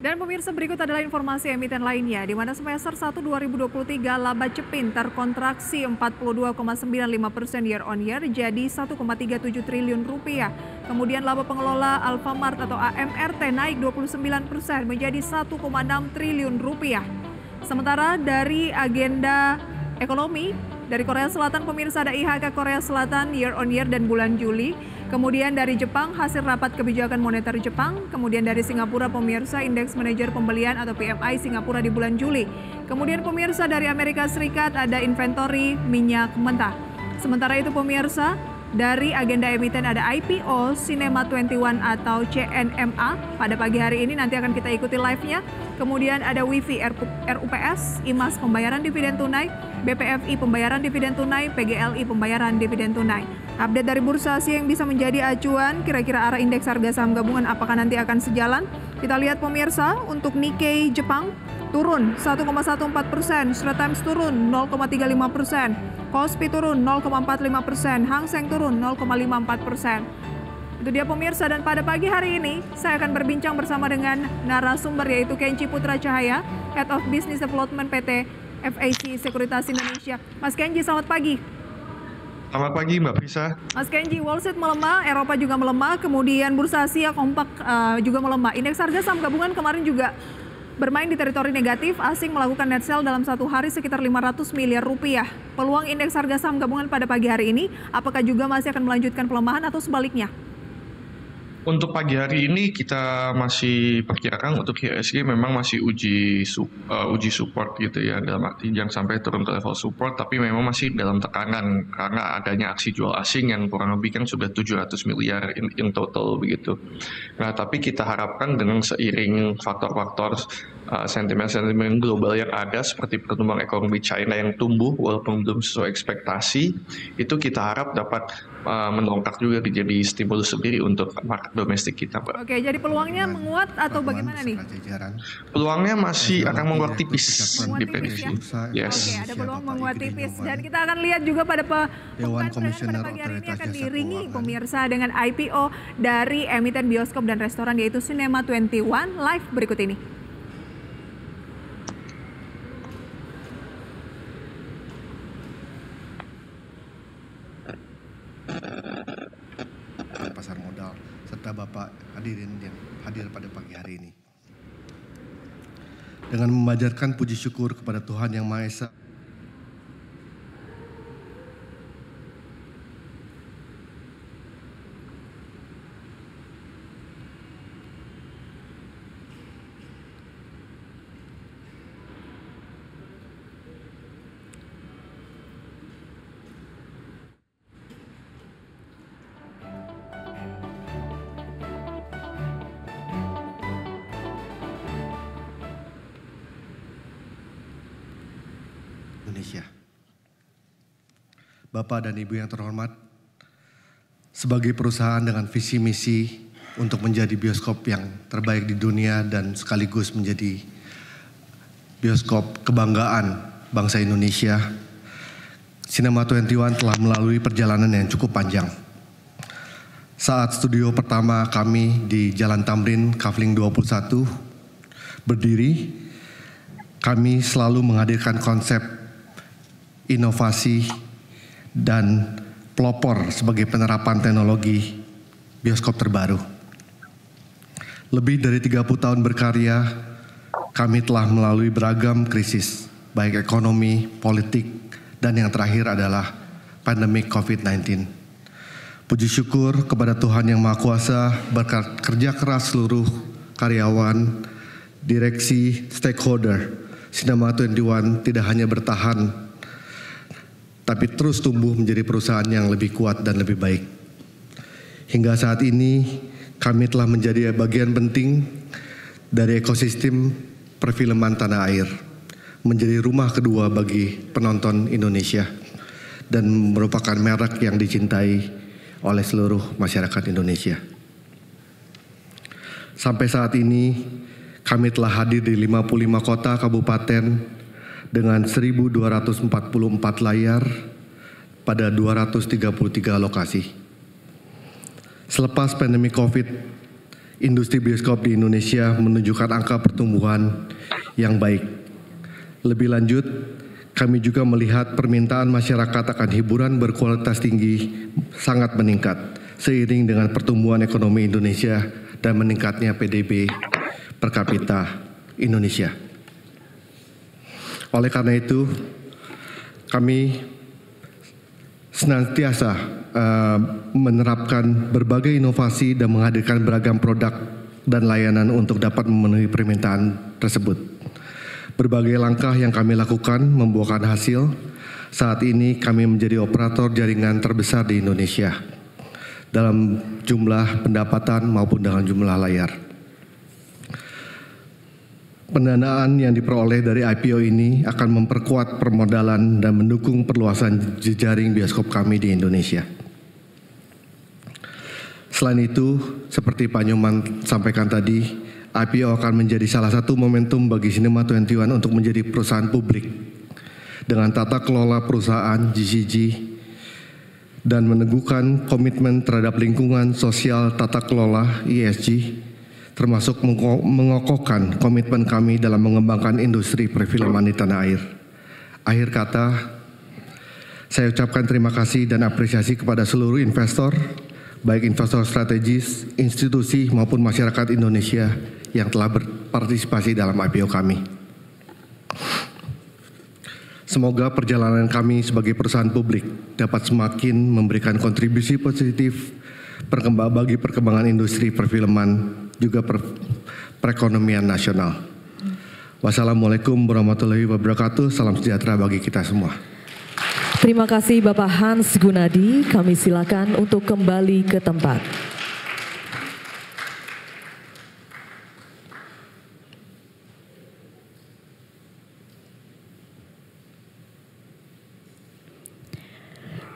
Dan pemirsa, berikut adalah informasi emiten lainnya, di mana semester 1 2023 laba Cepin terkontraksi 42,95% year on year jadi 1,37 triliun rupiah. Kemudian laba pengelola Alfamart atau AMRT naik 29% menjadi 1,6 triliun rupiah. Sementara dari agenda ekonomi, dari Korea Selatan pemirsa ada IHK Korea Selatan year on year dan bulan Juli. Kemudian dari Jepang hasil rapat kebijakan moneter Jepang. Kemudian dari Singapura pemirsa indeks manajer pembelian atau PMI Singapura di bulan Juli. Kemudian pemirsa dari Amerika Serikat ada inventory minyak mentah. Sementara itu pemirsa dari agenda emiten ada IPO Cinema 21 atau CNMA pada pagi hari ini, nanti akan kita ikuti live-nya. Kemudian ada WIFI RUPS, IMAS pembayaran dividen tunai, BPFI pembayaran dividen tunai, PGLI pembayaran dividen tunai. Update dari Bursa Asia yang bisa menjadi acuan kira-kira arah indeks harga saham gabungan apakah nanti akan sejalan. Kita lihat pemirsa, untuk Nikkei Jepang turun 1,14%, Straits Times turun 0,35%, Kospi turun 0,45%, Hang Seng turun 0,54%. Itu dia pemirsa, dan pada pagi hari ini saya akan berbincang bersama dengan narasumber yaitu Kenji Putra Cahaya, Head of Business Development PT FAC Sekuritas Indonesia. Mas Kenji, selamat pagi. Selamat pagi Mbak Prisa. Mas Kenji, Wall Street melemah, Eropa juga melemah, kemudian Bursa Asia kompak juga melemah. Indeks harga saham gabungan kemarin juga bermain di teritori negatif, asing melakukan net sell dalam satu hari sekitar 500 miliar rupiah. Peluang indeks harga saham gabungan pada pagi hari ini, apakah juga masih akan melanjutkan pelemahan atau sebaliknya? Untuk pagi hari ini kita masih perkirakan untuk IHSG memang masih uji support gitu ya, dalam arti jangan sampai turun ke level support, tapi memang masih dalam tekanan karena adanya aksi jual asing yang kurang lebih kan sudah 700 miliar in total begitu. Nah, tapi kita harapkan dengan seiring faktor-faktor sentimen-sentimen global yang ada seperti pertumbuhan ekonomi China yang tumbuh walaupun belum sesuai ekspektasi, itu kita harap dapat mendongkrak juga jadi stimulus sendiri untuk market domestik kita, Pak. Oke, jadi peluangnya menguat atau bagaimana nih? Peluangnya masih akan menguat tipis di prediksi. Yes. Oke, ada peluang menguat tipis, dan kita akan lihat juga pada pembukaan pada pagi hari ini akan diiringi pemirsa dengan IPO dari emiten bioskop dan restoran yaitu Cinema 21 live berikut ini. Pasar modal serta Bapak hadirin yang hadir pada pagi hari ini. Dengan memanjatkan puji syukur kepada Tuhan Yang Maha Esa, Indonesia. Bapak dan Ibu yang terhormat, sebagai perusahaan dengan visi misi untuk menjadi bioskop yang terbaik di dunia dan sekaligus menjadi bioskop kebanggaan bangsa Indonesia, Cinema 21 telah melalui perjalanan yang cukup panjang. Saat studio pertama kami di Jalan Tamrin, Kafling 21 berdiri, kami selalu menghadirkan konsep inovasi dan pelopor sebagai penerapan teknologi bioskop terbaru. Lebih dari 30 tahun berkarya, kami telah melalui beragam krisis, baik ekonomi, politik, dan yang terakhir adalah pandemi COVID-19. Puji syukur kepada Tuhan Yang Maha Kuasa berkat kerja keras seluruh karyawan, direksi, stakeholder, Cinema 21 tidak hanya bertahan, tapi terus tumbuh menjadi perusahaan yang lebih kuat dan lebih baik. Hingga saat ini, kami telah menjadi bagian penting dari ekosistem perfilman tanah air, menjadi rumah kedua bagi penonton Indonesia, dan merupakan merek yang dicintai oleh seluruh masyarakat Indonesia. Sampai saat ini, kami telah hadir di 55 kota kabupaten, dengan 1.244 layar pada 233 lokasi. Selepas pandemi COVID, industri bioskop di Indonesia menunjukkan angka pertumbuhan yang baik. Lebih lanjut, kami juga melihat permintaan masyarakat akan hiburan berkualitas tinggi sangat meningkat seiring dengan pertumbuhan ekonomi Indonesia dan meningkatnya PDB per kapita Indonesia. Oleh karena itu, kami senantiasa menerapkan berbagai inovasi dan menghadirkan beragam produk dan layanan untuk dapat memenuhi permintaan tersebut. Berbagai langkah yang kami lakukan membuahkan hasil. Saat ini kami menjadi operator jaringan terbesar di Indonesia dalam jumlah pendapatan maupun dalam jumlah layar. Pendanaan yang diperoleh dari IPO ini akan memperkuat permodalan dan mendukung perluasan jejaring bioskop kami di Indonesia. Selain itu, seperti Pak Nyoman sampaikan tadi, IPO akan menjadi salah satu momentum bagi Cinema 21 untuk menjadi perusahaan publik dengan tata kelola perusahaan GCG dan meneguhkan komitmen terhadap lingkungan sosial tata kelola ESG, termasuk mengokohkan komitmen kami dalam mengembangkan industri perfilman di tanah air. Akhir kata, saya ucapkan terima kasih dan apresiasi kepada seluruh investor, baik investor strategis, institusi maupun masyarakat Indonesia yang telah berpartisipasi dalam IPO kami. Semoga perjalanan kami sebagai perusahaan publik dapat semakin memberikan kontribusi positif bagi perkembangan industri perfilman juga perekonomian nasional. Wassalamualaikum warahmatullahi wabarakatuh. Salam sejahtera bagi kita semua. Terima kasih Bapak Hans Gunadi. Kami silakan untuk kembali ke tempat.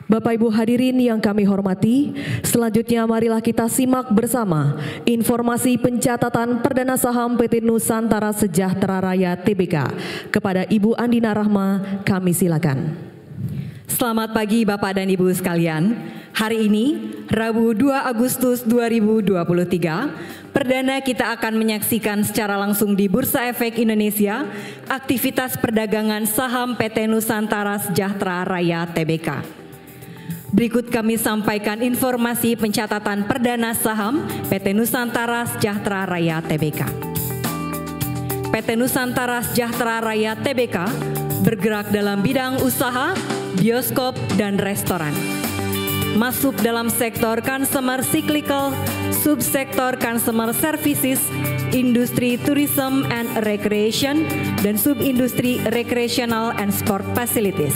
Bapak Ibu hadirin yang kami hormati, selanjutnya marilah kita simak bersama informasi pencatatan perdana saham PT Nusantara Sejahtera Raya Tbk. Kepada Ibu Andina Rahma, kami silakan. Selamat pagi Bapak dan Ibu sekalian. Hari ini, Rabu 2 Agustus 2023, perdana kita akan menyaksikan secara langsung di Bursa Efek Indonesia aktivitas perdagangan saham PT Nusantara Sejahtera Raya Tbk. Berikut kami sampaikan informasi pencatatan perdana saham PT Nusantara Sejahtera Raya Tbk. PT Nusantara Sejahtera Raya Tbk bergerak dalam bidang usaha, bioskop, dan restoran. Masuk dalam sektor consumer cyclical, subsektor consumer services, industri tourism and recreation, dan subindustri recreational and sport facilities.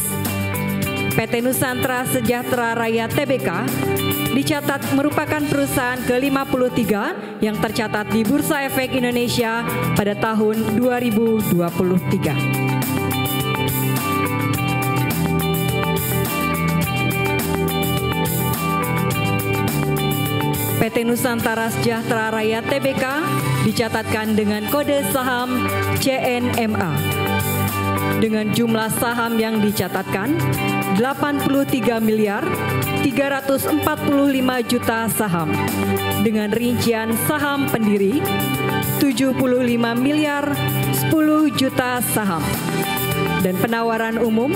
PT Nusantara Sejahtera Raya Tbk dicatat merupakan perusahaan ke-53 yang tercatat di Bursa Efek Indonesia pada tahun 2023. PT Nusantara Sejahtera Raya Tbk dicatatkan dengan kode saham CNMA. Dengan jumlah saham yang dicatatkan 83 miliar 345 juta saham, dengan rincian saham pendiri 75 miliar 10 juta saham, dan penawaran umum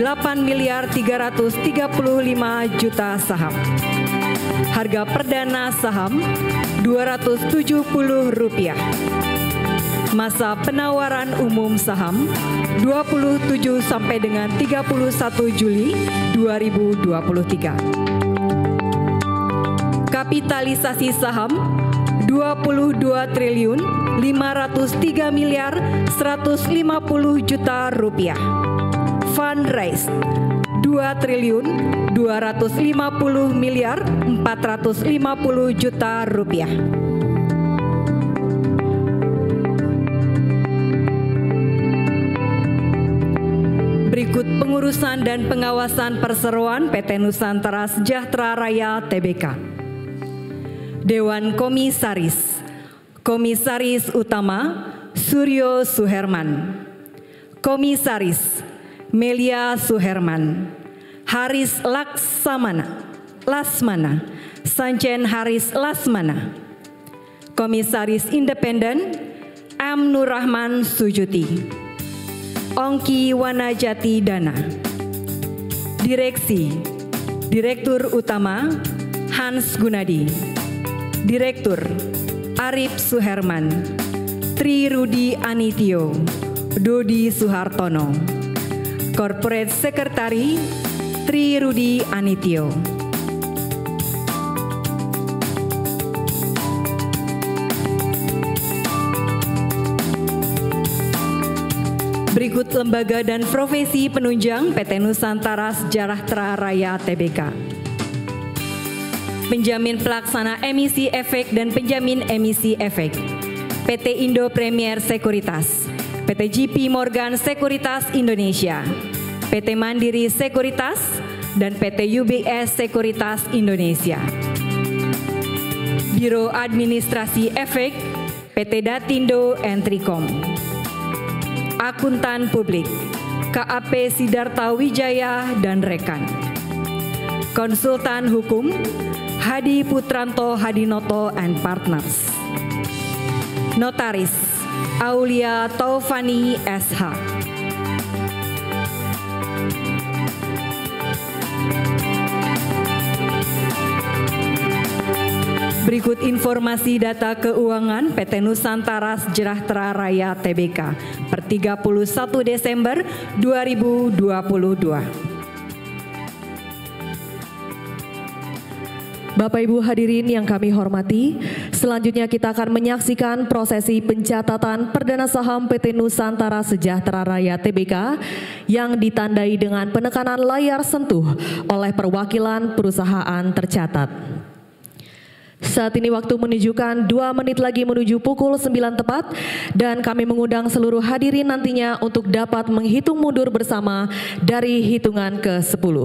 8 miliar 335 juta saham. Harga perdana saham Rp270. Masa penawaran umum saham 27 sampai dengan 31 Juli 2023. Kapitalisasi saham 22 triliun 503 miliar 150 juta rupiah. Fundraise 2 triliun 250 miliar 450 juta rupiah. Berikut pengurusan dan pengawasan perseroan PT Nusantara Sejahtera Raya Tbk. Dewan Komisaris. Komisaris Utama Suryo Suherman. Komisaris Melia Suherman. Haris Lasmana. Sancen Haris Lasmana. Komisaris Independen M. Nurrahman Sujuti, Ongki Wanajati Dana. Direksi, Direktur Utama Hans Gunadi, Direktur Arif Suherman, Tri Rudi Anityo, Dodi Suhartono, Corporate Secretary Tri Rudi Anityo. Berikut lembaga dan profesi penunjang PT Nusantara Sejahtera Raya Tbk. Penjamin pelaksana emisi efek dan penjamin emisi efek, PT Indo Premier Sekuritas, PT JP Morgan Sekuritas Indonesia, PT Mandiri Sekuritas, dan PT UBS Sekuritas Indonesia. Biro Administrasi Efek, PT Datindo Entricom. Akuntan Publik, KAP Sidarta Wijaya dan Rekan. Konsultan Hukum, Hadi Putranto Hadinoto and Partners. Notaris, Aulia Taufani SH. Berikut informasi data keuangan PT Nusantara Sejahtera Raya Tbk per 31 Desember 2022. Bapak Ibu hadirin yang kami hormati, selanjutnya kita akan menyaksikan prosesi pencatatan perdana saham PT Nusantara Sejahtera Raya Tbk yang ditandai dengan penekanan layar sentuh oleh perwakilan perusahaan tercatat. Saat ini waktu menunjukkan 2 menit lagi menuju pukul 9 tepat dan kami mengundang seluruh hadirin nantinya untuk dapat menghitung mundur bersama dari hitungan ke-10.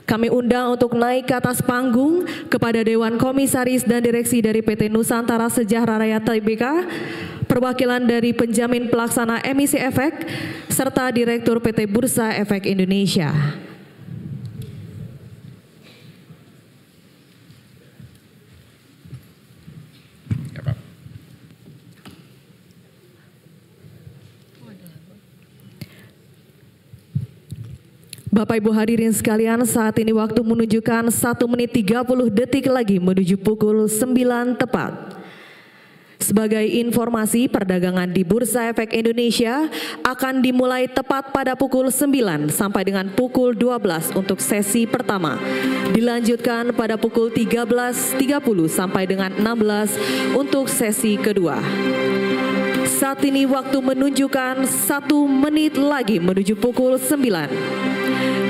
Kami undang untuk naik ke atas panggung kepada Dewan Komisaris dan Direksi dari PT Nusantara Sejahtera Raya Tbk, perwakilan dari penjamin pelaksana emisi efek, serta Direktur PT Bursa Efek Indonesia. Bapak Ibu hadirin sekalian, saat ini waktu menunjukkan 1 menit 30 detik lagi menuju pukul 9 tepat. Sebagai informasi, perdagangan di Bursa Efek Indonesia akan dimulai tepat pada pukul 9 sampai dengan pukul 12 untuk sesi pertama. Dilanjutkan pada pukul 13.30 sampai dengan 16 untuk sesi kedua. Saat ini waktu menunjukkan 1 menit lagi menuju pukul 9.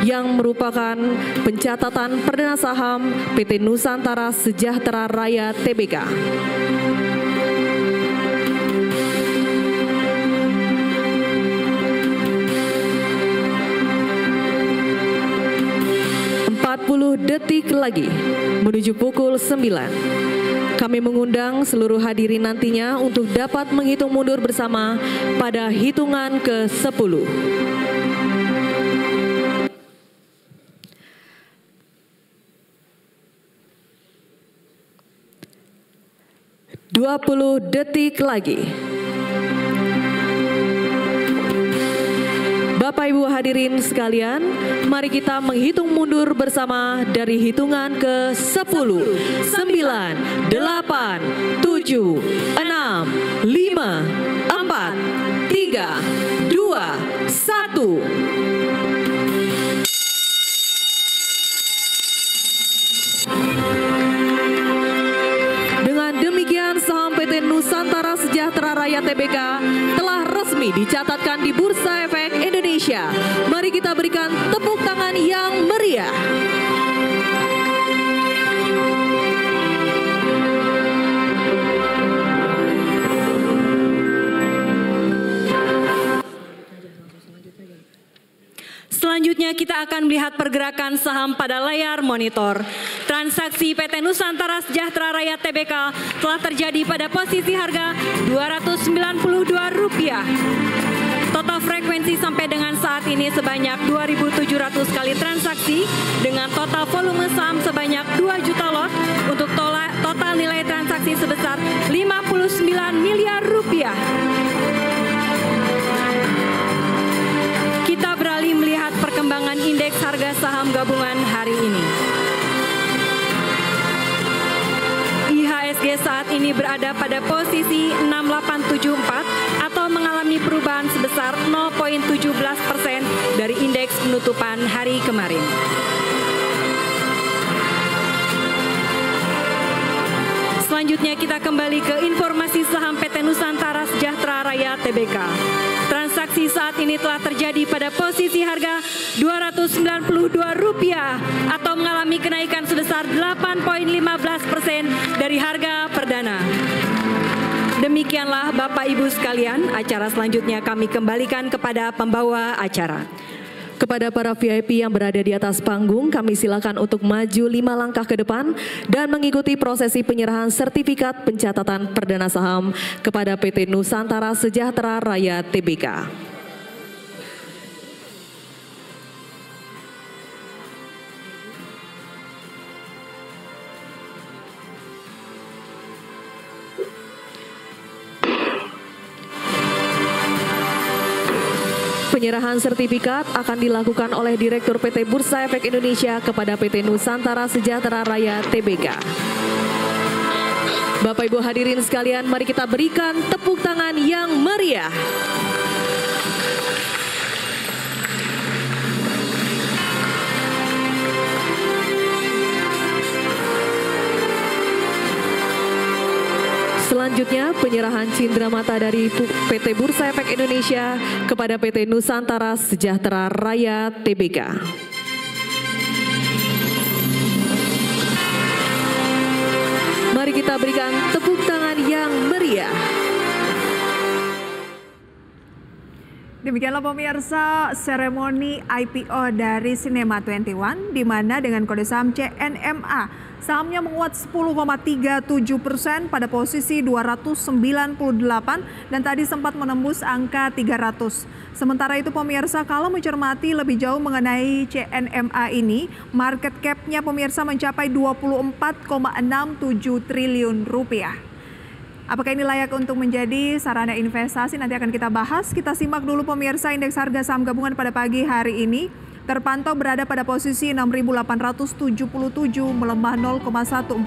Yang merupakan pencatatan perdana saham PT Nusantara Sejahtera Raya Tbk. Detik lagi menuju pukul 9. Kami mengundang seluruh hadirin nantinya untuk dapat menghitung mundur bersama pada hitungan ke-10. 20 detik lagi. Bapak Ibu hadirin sekalian, mari kita menghitung mundur bersama dari hitungan ke-10, 9, 8, 7, 6, 5, 4, 3, 2, 1. Dengan demikian, saham PT Nusantara Sejahtera Raya Tbk telah resmi dicatatkan di Bursa Efek Indonesia. Mari kita berikan tepuk tangan yang meriah. Selanjutnya kita akan melihat pergerakan saham pada layar monitor. Transaksi PT Nusantara Sejahtera Raya Tbk telah terjadi pada posisi harga Rp292. Total frekuensi sampai dengan saat ini sebanyak 2.700 kali transaksi dengan total volume saham sebanyak 2 juta lot untuk total total nilai transaksi sebesar 59 miliar rupiah. Kita beralih melihat perkembangan indeks harga saham gabungan hari ini. IHSG saat ini berada pada posisi 6874 atau mengalami perubahan sebesar 0,17% dari indeks penutupan hari kemarin. Selanjutnya kita kembali ke informasi saham PT Nusantara Sejahtera Raya Tbk. Transaksi saat ini telah terjadi pada posisi harga Rp292 atau mengalami kenaikan sebesar 8,15% dari harga perdana. Demikianlah Bapak Ibu sekalian, acara selanjutnya kami kembalikan kepada pembawa acara. Kepada para VIP yang berada di atas panggung, kami silakan untuk maju 5 langkah ke depan dan mengikuti prosesi penyerahan sertifikat pencatatan perdana saham kepada PT Nusantara Sejahtera Raya Tbk. Penyerahan sertifikat akan dilakukan oleh Direktur PT Bursa Efek Indonesia kepada PT Nusantara Sejahtera Raya Tbk. Bapak Ibu hadirin sekalian, mari kita berikan tepuk tangan yang meriah. Selanjutnya, penyerahan cindera mata dari PT Bursa Efek Indonesia kepada PT Nusantara Sejahtera Raya Tbk. Mari kita berikan tepuk tangan yang meriah. Demikianlah pemirsa seremoni IPO dari Cinema 21, di mana dengan kode saham CNMA sahamnya menguat 10,37% pada posisi 298 dan tadi sempat menembus angka 300. Sementara itu pemirsa, kalau mencermati lebih jauh mengenai CNMA ini, market cap-nya pemirsa mencapai 24,67 triliun rupiah. Apakah ini layak untuk menjadi sarana investasi? Nanti akan kita bahas. Kita simak dulu pemirsa indeks harga saham gabungan pada pagi hari ini. Terpantau berada pada posisi 6.877, melemah 0,14%.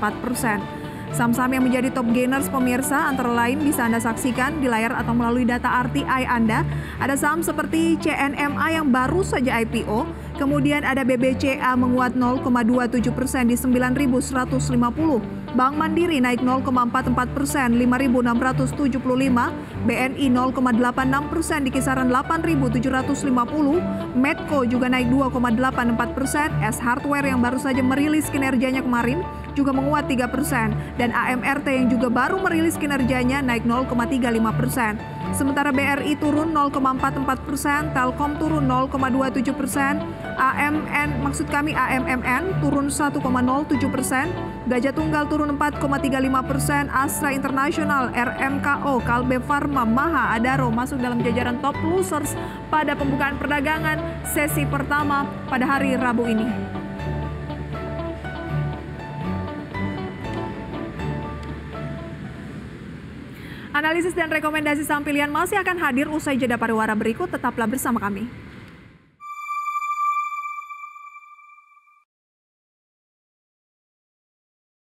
Saham-saham yang menjadi top gainers pemirsa antara lain bisa Anda saksikan di layar atau melalui data RTI Anda. Ada saham seperti CNMA yang baru saja IPO, kemudian ada BBCA menguat 0,27% di 9.150. Bank Mandiri naik 0,44%, 5.675, BNI 0,86% di kisaran 8.750, Medco juga naik 2,84%, S Hardware yang baru saja merilis kinerjanya kemarin juga menguat 3%, dan AMRT yang juga baru merilis kinerjanya naik 0,35%. Sementara BRI turun 0,44%, Telkom turun 0,27%, AMMN turun 1,07%, Gajah Tunggal turun 4,35%, Astra International, RMKO, Kalbe Farma, Maha, Adaro masuk dalam jajaran top losers pada pembukaan perdagangan sesi pertama pada hari Rabu ini. Analisis dan rekomendasi saham pilihan masih akan hadir usai jeda pariwara berikut. Tetaplah bersama kami.